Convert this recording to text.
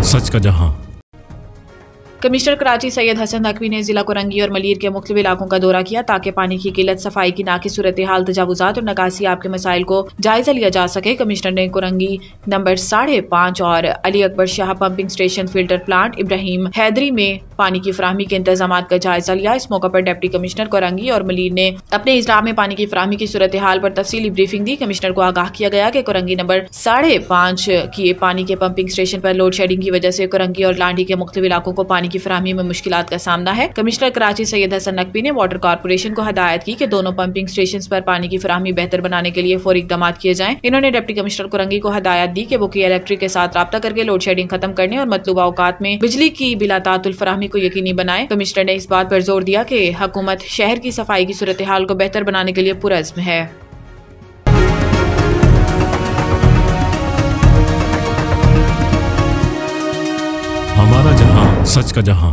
सच का जहां। कमिश्नर कराची सैयद हसन नकवी ने जिला कोरंगी और मलीर के मुख्तलिफ इलाकों का दौरा किया ताकि पानी की किल्लत, सफाई की नाकी सूरत हाल, तजावुजात और नकासियाब के मसाइल को जायजा लिया जा सके। कमिश्नर ने कोरंगी नंबर 5.5 और Ali Akbar Shah pumping station, filter plant, Ibrahim Haideri में पानी की फराहमी के इंतजाम का जायजा लिया। इस मौके पर डिप्टी कमिश्नर कोरंगी और मलीर ने अपने इजलास में पानी की फराहमी की सूरत हाल पर तफसीली ब्रीफिंग दी। कमिश्नर को आगाह किया गया कि कोरंगी नंबर 5.5 की पानी के पंपिंग स्टेशन पर लोड शेडिंग की वजह से कोरंगी और लांडी के मुख्तलिफ इलाकों को पानी की फराहमी में मुश्किलात का सामना है। कमिश्नर कराची सैयद हसन नकवी ने वाटर कॉर्पोरेशन को हदायत की कि दोनों पंपिंग स्टेशन पर पानी की फराहमी बेहतर बनाने के लिए फौरी इक़दाम किए जाएं। इन्होंने डिप्टी कमिश्नर कोरंगी को हदायत दी कि वो की इलेक्ट्रिक के साथ राब्ता करके लोड शेडिंग खत्म करने और मतलूबा औकात में बिजली की बिला तातुल फराहमी को यकीनी बनाए। कमिश्नर ने इस बात पर जोर दिया कि हुकूमत शहर की सफाई की सूरत हाल को बेहतर बनाने के लिए पुरअज़्म है। हमारा जहां, सच का जहां।